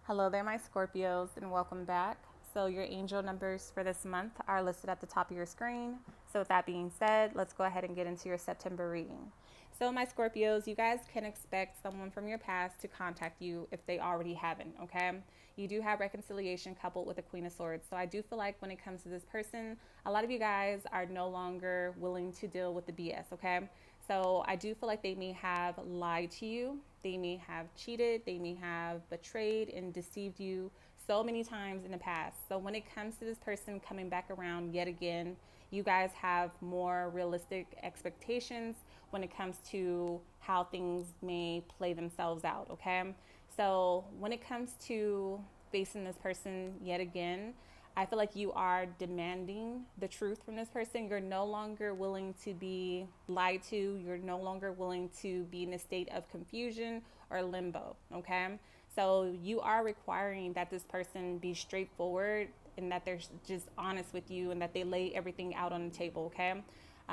Hello there, my Scorpios, and welcome back. So, your angel numbers for this month are listed at the top of your screen. So, with that being said, let's go ahead and get into your September reading. So, my Scorpios, you guys can expect someone from your past to contact you if they already haven't, okay? You do have reconciliation coupled with the Queen of Swords. So, I do feel like when it comes to this person, a lot of you guys are no longer willing to deal with the BS, okay? So I do feel like they may have lied to you. They may have cheated. They may have betrayed and deceived you so many times in the past. So when it comes to this person coming back around yet again, you guys have more realistic expectations when it comes to how things may play themselves out, okay? So when it comes to facing this person yet again, I feel like you are demanding the truth from this person. You're no longer willing to be lied to. You're no longer willing to be in a state of confusion or limbo. Okay. So you are requiring that this person be straightforward and that they're just honest with you and that they lay everything out on the table. Okay.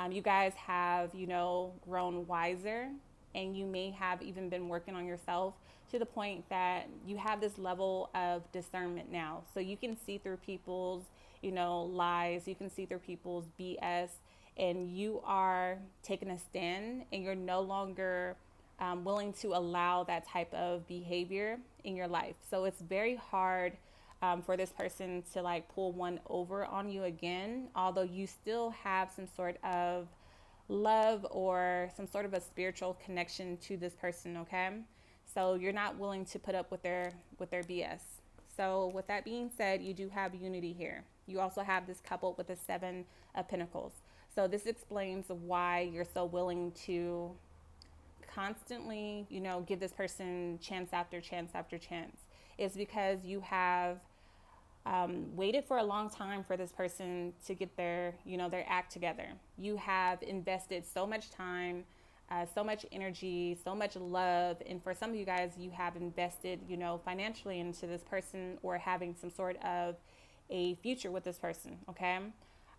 You guys have, grown wiser, and you may have even been working on yourself to the point that you have this level of discernment now. So you can see through people's, lies, you can see through people's BS, and you are taking a stand, and you're no longer willing to allow that type of behavior in your life. So it's very hard for this person to like pull one over on you again, although you still have some sort of love or some sort of a spiritual connection to this person, okay? So you're not willing to put up with their BS. So with that being said, you do have unity here. You also have this coupled with the 7 of Pentacles. So this explains why you're so willing to constantly, give this person chance after chance after chance. It's because you have waited for a long time for this person to get their act together. You have invested so much time, so much energy, so much love, and for some of you guys, you have invested, financially into this person or having some sort of a future with this person. Okay,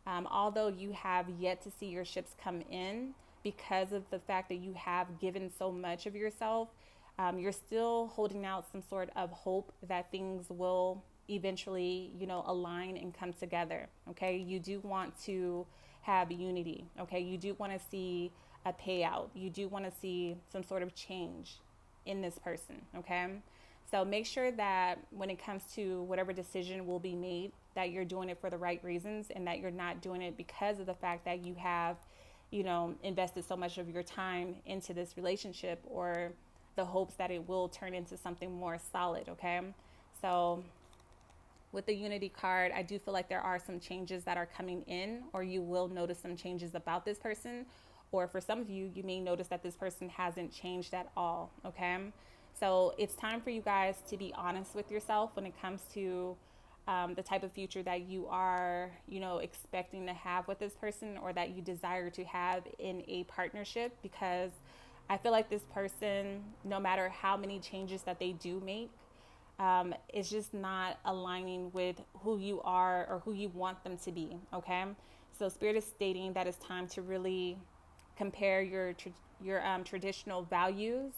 although you have yet to see your ships come in because of the fact that you have given so much of yourself, you're still holding out some sort of hope that things will eventually, align and come together. Okay. You do want to have unity. Okay. You do want to see a payout. You do want to see some sort of change in this person. Okay. So make sure that when it comes to whatever decision will be made, that you're doing it for the right reasons and that you're not doing it because of the fact that you have, invested so much of your time into this relationship or the hopes that it will turn into something more solid. Okay. So with the Unity card, I do feel like there are some changes that are coming in, or you will notice some changes about this person. Or for some of you, you may notice that this person hasn't changed at all. Okay. So it's time for you guys to be honest with yourself when it comes to the type of future that you are, expecting to have with this person or that you desire to have in a partnership, because I feel like this person, no matter how many changes that they do make, it's just not aligning with who you are or who you want them to be. Okay. So Spirit is stating that it's time to really compare your traditional values,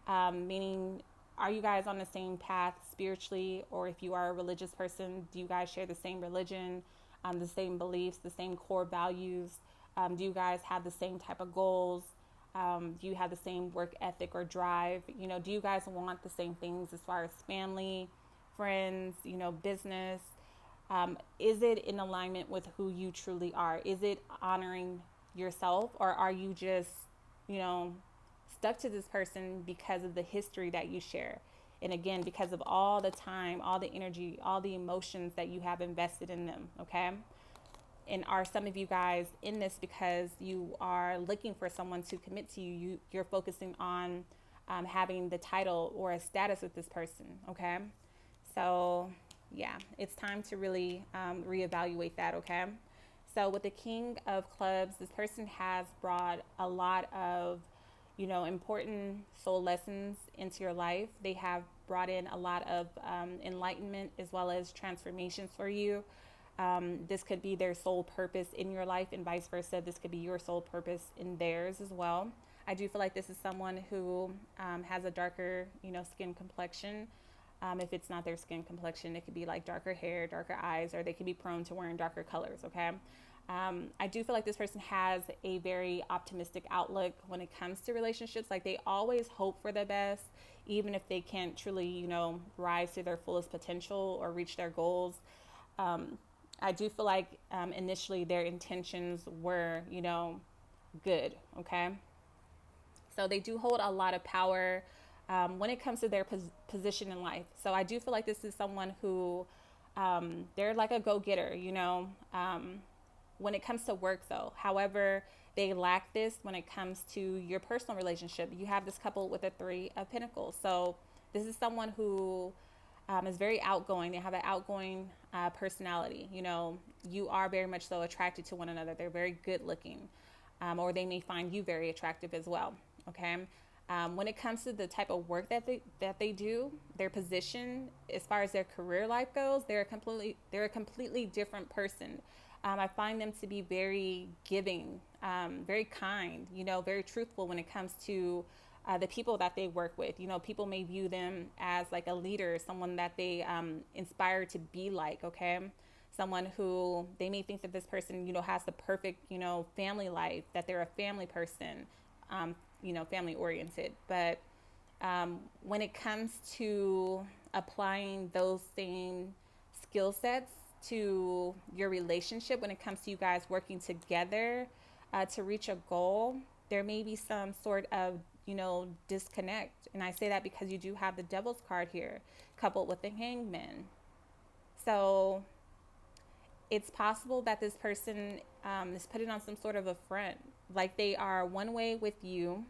meaning, are you guys on the same path spiritually? Or if you are a religious person, do you guys share the same religion, the same beliefs, the same core values? Do you guys have the same type of goals? Do you have the same work ethic or drive? Do you guys want the same things as far as family, friends, business? Is it in alignment with who you truly are? Is it honoring yourself, or are you just, stuck to this person because of the history that you share? And again, because of all the time, all the energy, all the emotions that you have invested in them. Okay. And are some of you guys in this because you are looking for someone to commit to you? You're focusing on having the title or a status with this person. Okay. So yeah, it's time to really reevaluate that. Okay. So with the King of Clubs, this person has brought a lot of, important soul lessons into your life. They have brought in a lot of enlightenment as well as transformations for you. This could be their sole purpose in your life, and vice versa. This could be your sole purpose in theirs as well. I do feel like this is someone who has a darker, skin complexion. If it's not their skin complexion, it could be like darker hair, darker eyes, or they could be prone to wearing darker colors. Okay. I do feel like this person has a very optimistic outlook when it comes to relationships. Like they always hope for the best, even if they can't truly, rise to their fullest potential or reach their goals. I do feel like initially their intentions were, good. Okay. So they do hold a lot of power when it comes to their position in life. So I do feel like this is someone who they're like a go-getter, when it comes to work though. However, they lack this when it comes to your personal relationship. You have this couple with a 3 of Pentacles. So this is someone who is very outgoing. They have an outgoing personality. You are very much so attracted to one another. They're very good looking, or they may find you very attractive as well. Okay. When it comes to the type of work that they do, their position as far as their career life goes, they're a completely different person. I find them to be very giving, very kind, very truthful when it comes to the people that they work with. People may view them as like a leader, someone that they inspire to be like. Okay. Someone who they may think that this person, has the perfect, family life, that they're a family person, family oriented. But when it comes to applying those same skill sets to your relationship, when it comes to you guys working together to reach a goal, there may be some sort of, disconnect. And I say that because you do have the Devil's card here, coupled with the Hangman. So it's possible that this person is putting on some sort of a front. Like they are one way with you,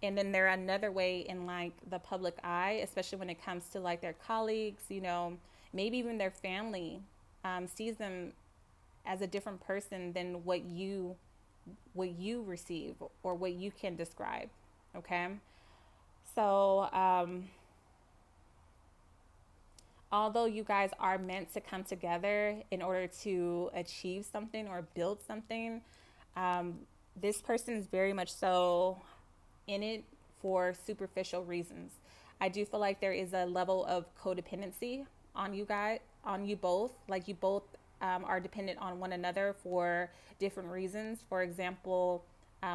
and then they're another way in like the public eye, especially when it comes to like their colleagues, maybe even their family sees them as a different person than what you receive or what you can describe. Okay. So although you guys are meant to come together in order to achieve something or build something, this person is very much so in it for superficial reasons. I do feel like there is a level of codependency on you both. Like you both are dependent on one another for different reasons. For example,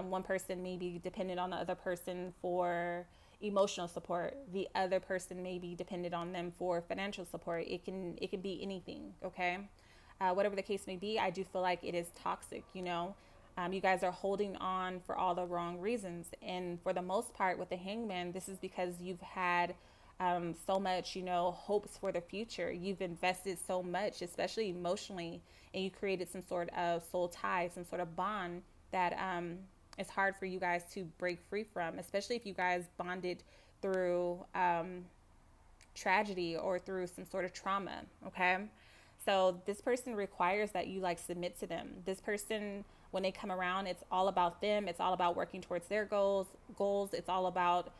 one person may be dependent on the other person for emotional support. The other person may be dependent on them for financial support. It can be anything. Okay. Whatever the case may be, I do feel like it is toxic. You guys are holding on for all the wrong reasons. And for the most part with the Hangman, this is because you've had so much, hopes for the future. You've invested so much, especially emotionally, and you created some sort of soul tie, some sort of bond that it's hard for you guys to break free from, especially if you guys bonded through tragedy or through some sort of trauma. Okay. So this person requires that you like submit to them. This person, when they come around, it's all about them. It's all about working towards their goals. It's all about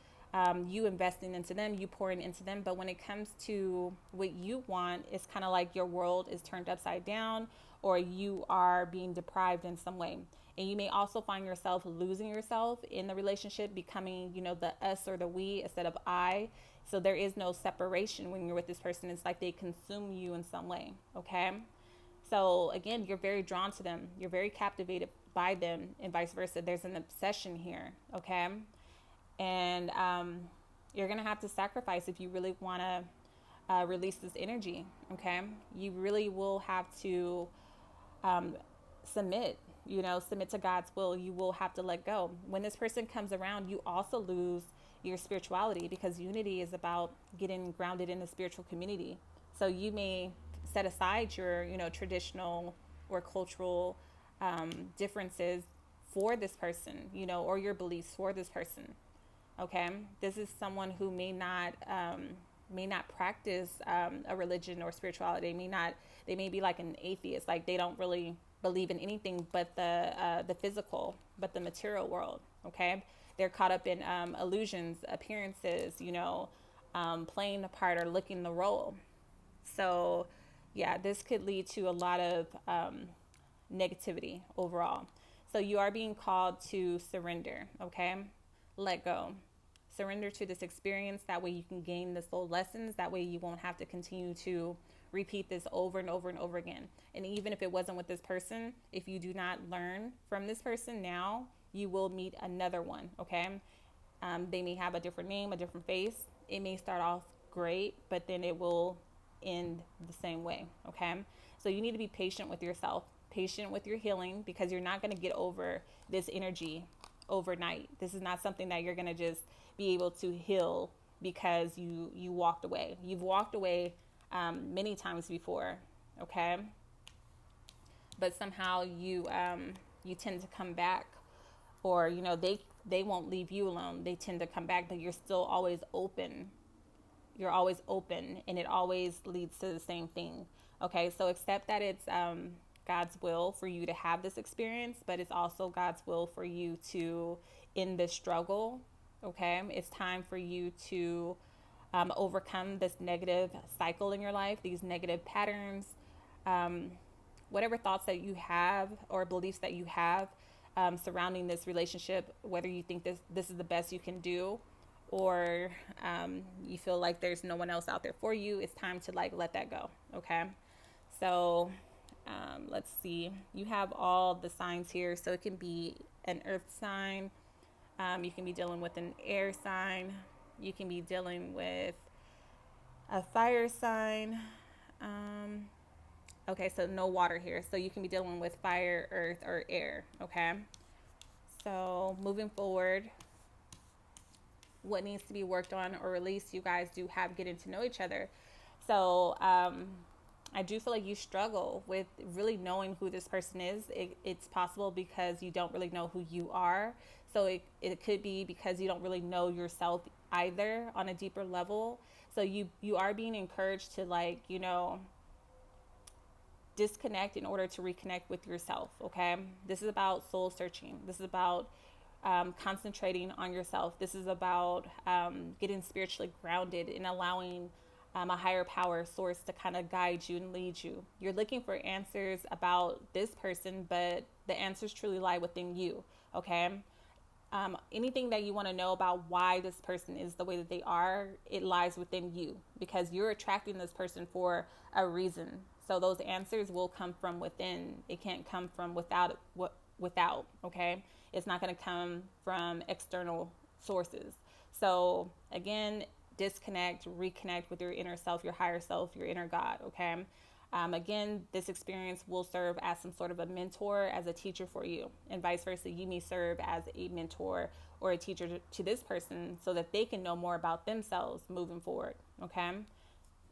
you investing into them, you pouring into them. But when it comes to what you want, it's kind of like your world is turned upside down, or you are being deprived in some way. And you may also find yourself losing yourself in the relationship, becoming, the us or the we instead of I. So there is no separation when you're with this person. It's like they consume you in some way. Okay. So again, you're very drawn to them. You're very captivated by them, and vice versa. There's an obsession here. Okay. And you're going to have to sacrifice if you really want to release this energy. Okay. You really will have to submit to God's will. You will have to let go. When this person comes around, you also lose your spirituality, because unity is about getting grounded in a spiritual community. So you may set aside your, traditional or cultural differences for this person, or your beliefs for this person. Okay. This is someone who may not practice a religion or spirituality. They may be like an atheist. Like they don't really believe in anything but the physical, but the material world. Okay. They're caught up in illusions, appearances, playing the part or looking the role. So yeah, this could lead to a lot of negativity overall. So you are being called to surrender. Okay. Let go. surrender to this experience. That way you can gain the soul lessons. That way you won't have to continue to repeat this over and over and over again. And even if it wasn't with this person, if you do not learn from this person now, you will meet another one, okay? They may have a different name, a different face. It may start off great, but then it will end the same way, okay? So you need to be patient with yourself, patient with your healing, because you're not going to get over this energy overnight. This is not something that you're going to just be able to heal because you walked away. You've walked away many times before, okay? But somehow you tend to come back, or they won't leave you alone. They tend to come back, but you're still always open. You're always open, and it always leads to the same thing. Okay, so accept that it's God's will for you to have this experience, but it's also God's will for you to end this struggle. Okay, it's time for you to overcome this negative cycle in your life, these negative patterns, whatever thoughts that you have or beliefs that you have surrounding this relationship, whether you think this is the best you can do, or you feel like there's no one else out there for you. It's time to let that go. Okay, so let's see, you have all the signs here. So it can be an earth sign, you can be dealing with an air sign, you can be dealing with a fire sign. Okay, so no water here. So you can be dealing with fire, earth, or air. Okay, so moving forward, what needs to be worked on or released? You guys do have getting to know each other. So I do feel like you struggle with really knowing who this person is. It's possible because you don't really know who you are. So it could be because you don't really know yourself either on a deeper level. So you are being encouraged to disconnect in order to reconnect with yourself. Okay, this is about soul searching. This is about concentrating on yourself. This is about getting spiritually grounded and allowing a higher power source to kind of guide you and lead you. You're looking for answers about this person, but the answers truly lie within you. Okay, anything that you want to know about why this person is the way that they are, it lies within you, because you're attracting this person for a reason. So those answers will come from within. It can't come from without. Okay, it's not going to come from external sources. So again, disconnect, reconnect with your inner self, your higher self, your inner God. Okay. Again, this experience will serve as some sort of a mentor, as a teacher for you, and vice versa. You may serve as a mentor or a teacher to this person so that they can know more about themselves moving forward. Okay.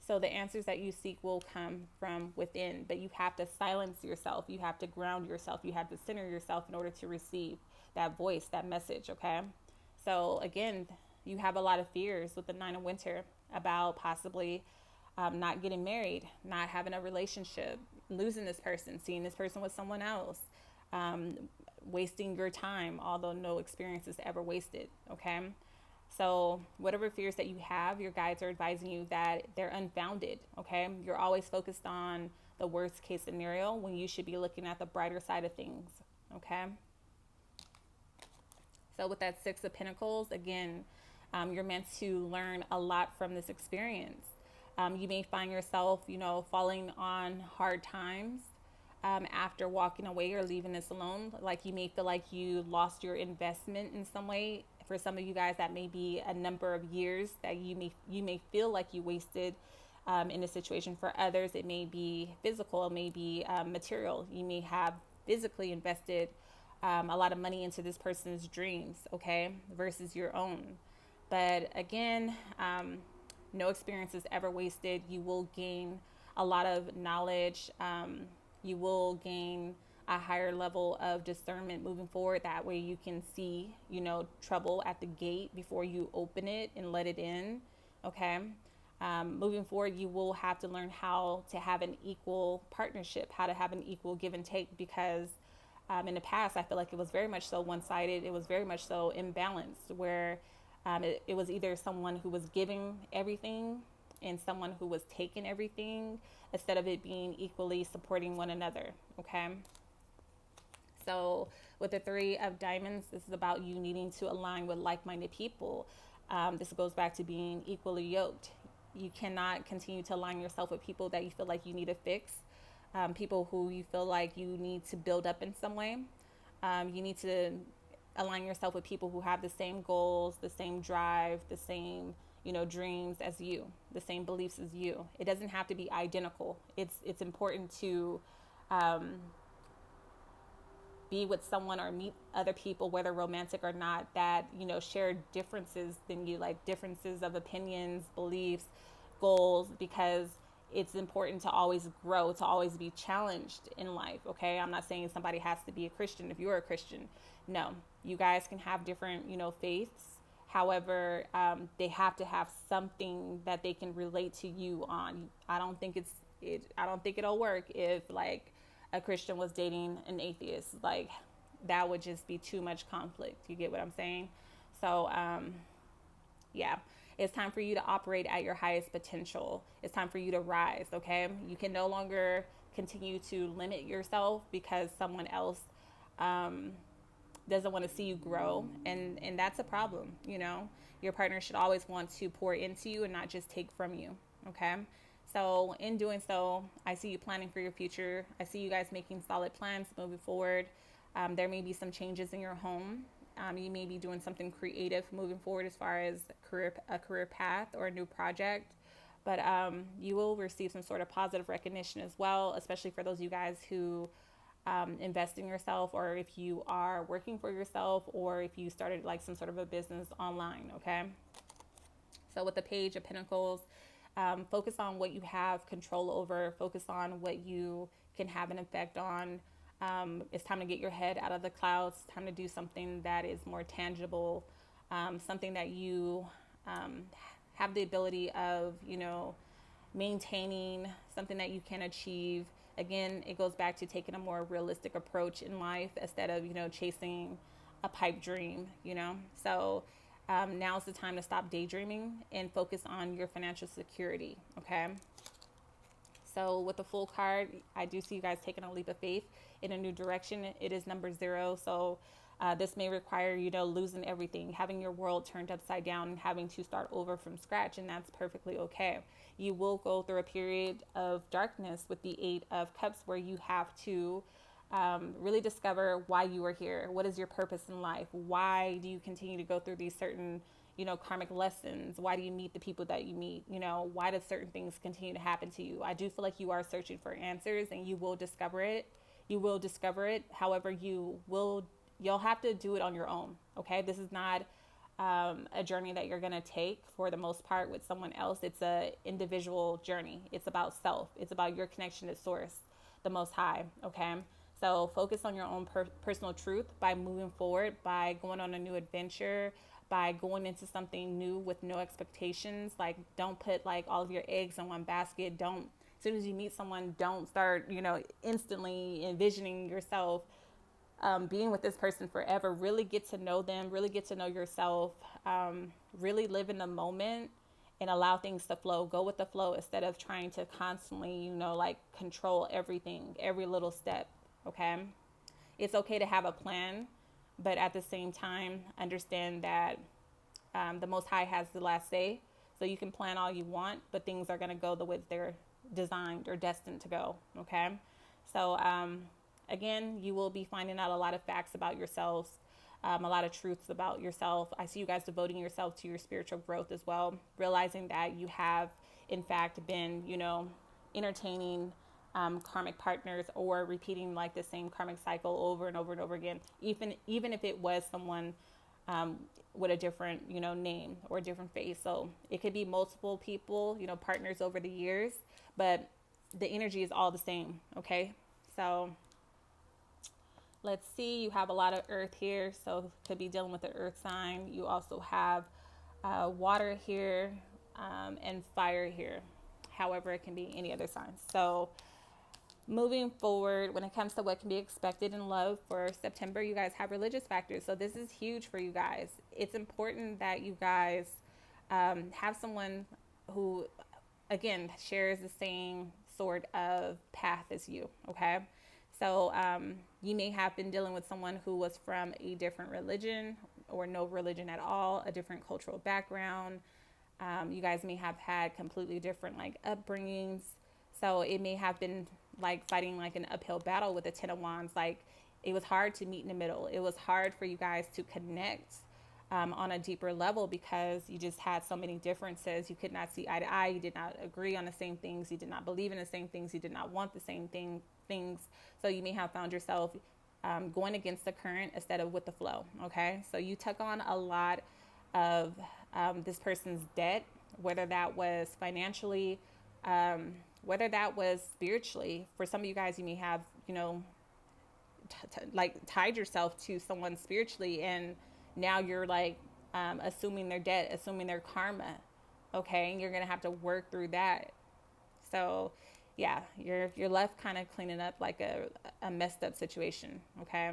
So the answers that you seek will come from within, but you have to silence yourself. You have to ground yourself. You have to center yourself in order to receive that voice, that message. Okay. So again, you have a lot of fears with the Nine of Winter about possibly not getting married, not having a relationship, losing this person, seeing this person with someone else, wasting your time, although no experience is ever wasted. Okay. So whatever fears that you have, your guides are advising you that they're unfounded. Okay. You're always focused on the worst case scenario when you should be looking at the brighter side of things. Okay. So with that Six of Pentacles, again, you're meant to learn a lot from this experience. You may find yourself, falling on hard times after walking away or leaving this alone. Like you may feel like you lost your investment in some way. For some of you guys, that may be a number of years that you may feel like you wasted in a situation. For others, it may be physical, it may be material. You may have physically invested a lot of money into this person's dreams, okay, versus your own. But again, no experience is ever wasted. You will gain a lot of knowledge. You will gain a higher level of discernment moving forward. That way you can see, trouble at the gate before you open it and let it in. Okay. Moving forward, you will have to learn how to have an equal partnership, how to have an equal give and take, because in the past, I feel like it was very much so one-sided. It was very much so imbalanced, where it was either someone who was giving everything and someone who was taking everything, instead of it being equally supporting one another. Okay. So with the Three of Diamonds, this is about you needing to align with like-minded people. This goes back to being equally yoked. You cannot continue to align yourself with people that you feel like you need to fix, people who you feel like you need to build up in some way. You need to align yourself with people who have the same goals, the same drive, the same, dreams as you, the same beliefs as you. It doesn't have to be identical. It's important to be with someone or meet other people, whether romantic or not, that, share differences than you, like differences of opinions, beliefs, goals, because it's important to always grow, to always be challenged in life. Okay. I'm not saying somebody has to be a Christian if you're a Christian. No, you guys can have different, faiths. However, they have to have something that they can relate to you on. I don't think it'll work if like a Christian was dating an atheist. Like that would just be too much conflict. You get what I'm saying? So, yeah, it's time for you to operate at your highest potential. It's time for you to rise. Okay. You can no longer continue to limit yourself because someone else, doesn't want to see you grow. And that's a problem. Your partner should always want to pour into you and not just take from you. Okay. So in doing so, I see you planning for your future. I see you guys making solid plans moving forward. There may be some changes in your home. You may be doing something creative moving forward as far as a career path or a new project. But you will receive some sort of positive recognition as well, especially for those of you guys who invest in yourself, or if you are working for yourself, or if you started like some sort of a business online. Okay. So with the Page of Pentacles, focus on what you have control over. Focus on what you can have an effect on. It's time to get your head out of the clouds. It's time to do something that is more tangible, something that you have the ability of, maintaining, something that you can achieve. Again, it goes back to taking a more realistic approach in life instead of, chasing a pipe dream, So now's the time to stop daydreaming and focus on your financial security. Okay. So with the Full card, I do see you guys taking a leap of faith in a new direction. It is number 0. So this may require, losing everything, having your world turned upside down and having to start over from scratch. And that's perfectly okay. You will go through a period of darkness with the 8 of Cups where you have to really discover why you are here. What is your purpose in life? Why do you continue to go through these certain, karmic lessons? Why do you meet the people that you meet? Why do certain things continue to happen to you? I do feel like you are searching for answers, and you will discover it. You will discover it. However, you'll have to do it on your own. Okay. This is not a journey that you're going to take for the most part with someone else. It's a individual journey. It's about self. It's about your connection to source, the Most High. Okay. So focus on your own personal truth by moving forward, by going on a new adventure, by going into something new with no expectations. Like, don't put like all of your eggs in one basket. As soon as you meet someone, don't start, instantly envisioning yourself being with this person forever. Really get to know them, really get to know yourself, really live in the moment and allow things to flow. Go with the flow instead of trying to constantly, control everything, every little step. Okay. It's okay to have a plan, but at the same time, understand that the Most High has the last say. So you can plan all you want, but things are going to go the way they're designed or destined to go. Okay. So, again, you will be finding out a lot of facts about yourselves, a lot of truths about yourself. I see you guys devoting yourself to your spiritual growth as well, realizing that you have, in fact, been, entertaining karmic partners or repeating like the same karmic cycle over and over and over again, even if it was someone with a different, name or a different face. So it could be multiple people, partners over the years, but the energy is all the same. Okay. So let's see, you have a lot of earth here, so could be dealing with the earth sign. You also have water here and fire here. However, it can be any other sign. So moving forward, when it comes to what can be expected in love for September, you guys have religious factors. So this is huge for you guys. It's important that you guys have someone who, again, shares the same sort of path as you. Okay. So you may have been dealing with someone who was from a different religion, or no religion at all, a different cultural background. You guys may have had completely different like upbringings. So it may have been like fighting like an uphill battle with the Ten of Wands. Like it was hard to meet in the middle. It was hard for you guys to connect on a deeper level because you just had so many differences. You could not see eye to eye. You did not agree on the same things. You did not believe in the same things. You did not want the same things. So you may have found yourself going against the current instead of with the flow. Okay. So you took on a lot of this person's debt, whether that was financially, whether that was spiritually. For some of you guys, you may have, like tied yourself to someone spiritually, and now you're like assuming their debt, assuming their karma. Okay, and you're gonna have to work through that. So yeah, you're left kind of cleaning up like a messed up situation. Okay,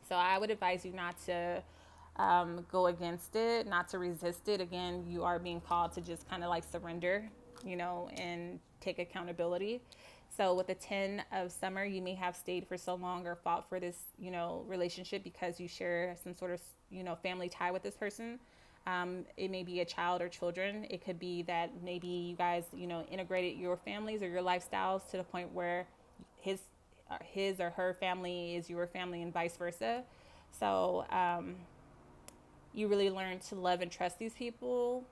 so I would advise you not to go against it, not to resist it. Again, you are being called to just kind of like surrender, and take accountability. So with the 10 of summer, you may have stayed for so long or fought for this, relationship because you share some sort of, family tie with this person. It may be a child or children. It could be that maybe you guys, integrated your families or your lifestyles to the point where his or her family is your family and vice versa. So you really learn to love and trust these people,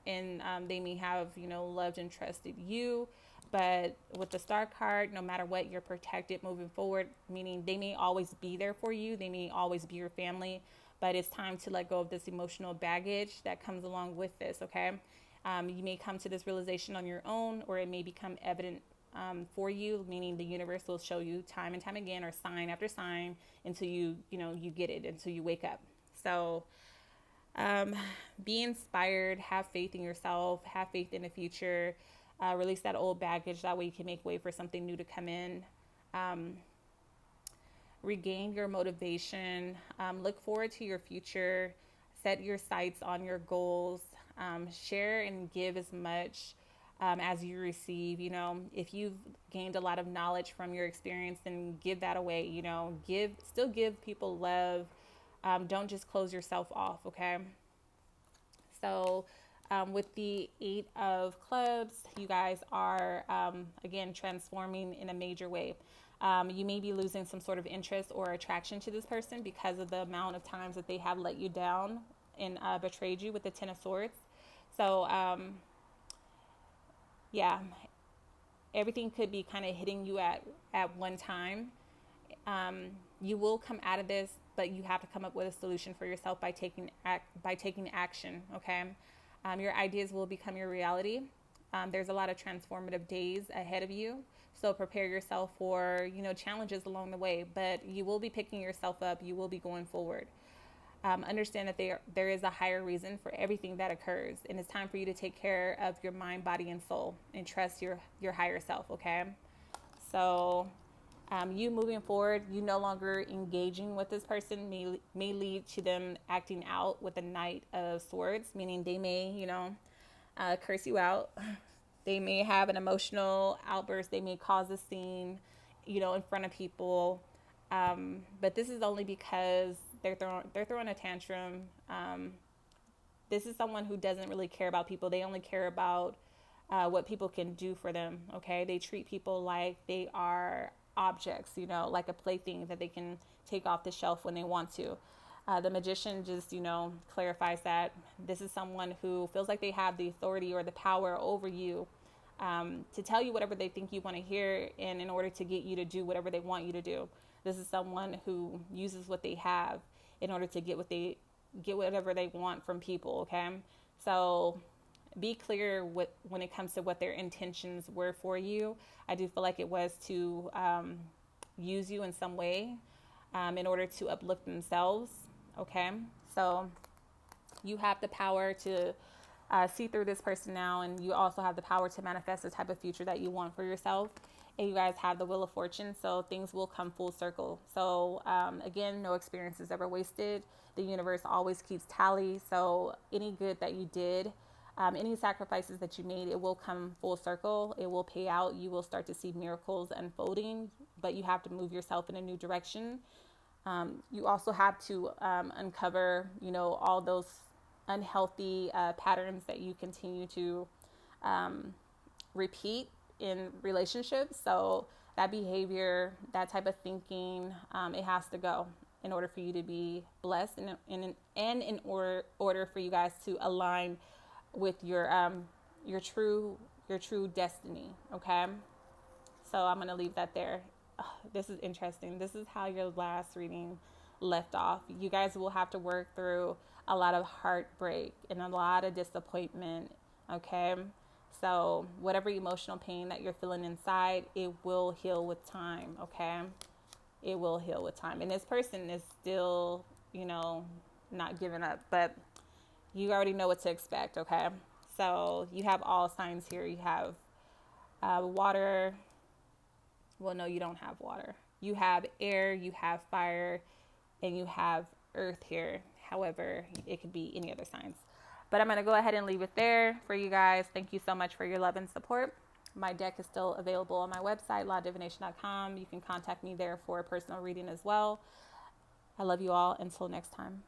and they may have, loved and trusted you. But with the Star card, no matter what, you're protected moving forward, meaning they may always be there for you. They may always be your family, but it's time to let go of this emotional baggage that comes along with this, okay? You may come to this realization on your own, or it may become evident for you, meaning the universe will show you time and time again, or sign after sign, until you get it, until you wake up. So be inspired, have faith in yourself, have faith in the future. Release that old baggage. That way you can make way for something new to come in. Regain your motivation. Look forward to your future. Set your sights on your goals. Share and give as much as you receive. If you've gained a lot of knowledge from your experience, then give that away. Still give people love. Don't just close yourself off, okay? So with the 8 of clubs, you guys are, again, transforming in a major way. You may be losing some sort of interest or attraction to this person because of the amount of times that they have let you down and betrayed you with the 10 of swords. So, yeah, everything could be kind of hitting you at one time. You will come out of this, but you have to come up with a solution for yourself by taking action, okay? Your ideas will become your reality. There's a lot of transformative days ahead of you. So prepare yourself for, challenges along the way, but you will be picking yourself up. You will be going forward. Understand that there is a higher reason for everything that occurs. And it's time for you to take care of your mind, body, and soul, and trust your higher self, okay? So you moving forward, you no longer engaging with this person may lead to them acting out with the Knight of Swords, meaning they may, curse you out. They may have an emotional outburst. They may cause a scene, in front of people. But this is only because they're throwing a tantrum. This is someone who doesn't really care about people. They only care about what people can do for them. Okay, they treat people like they are objects, like a plaything that they can take off the shelf when they want to. The Magician just, clarifies that this is someone who feels like they have the authority or the power over you, to tell you whatever they think you want to hear, and in order to get you to do whatever they want you to do. This is someone who uses what they have in order to get whatever they want from people. Okay, so be clear when it comes to what their intentions were for you. I do feel like it was to use you in some way in order to uplift themselves. Okay, so you have the power to see through this person now, and you also have the power to manifest the type of future that you want for yourself. And you guys have the Wheel of Fortune, so things will come full circle. So again, no experience is ever wasted. The universe always keeps tally. So any good that you did, any sacrifices that you made, it will come full circle. It will pay out. You will start to see miracles unfolding, but you have to move yourself in a new direction. You also have to uncover, all those unhealthy patterns that you continue to repeat in relationships. So that behavior, that type of thinking, it has to go in order for you to be blessed, and in order for you guys to align with your true destiny. Okay, so I'm gonna leave that there. This is interesting. This is how your last reading left off. You guys will have to work through a lot of heartbreak and a lot of disappointment. Okay, so whatever emotional pain that you're feeling inside, it will heal with time. Okay, it will heal with time. And this person is still, not giving up, but you already know what to expect. Okay, so you have all signs here. You have water. Well, no, you don't have water. You have air, you have fire, and you have earth here. However, it could be any other signs. But I'm going to go ahead and leave it there for you guys. Thank you so much for your love and support. My deck is still available on my website, lawdivination.com. You can contact me there for a personal reading as well. I love you all. Until next time.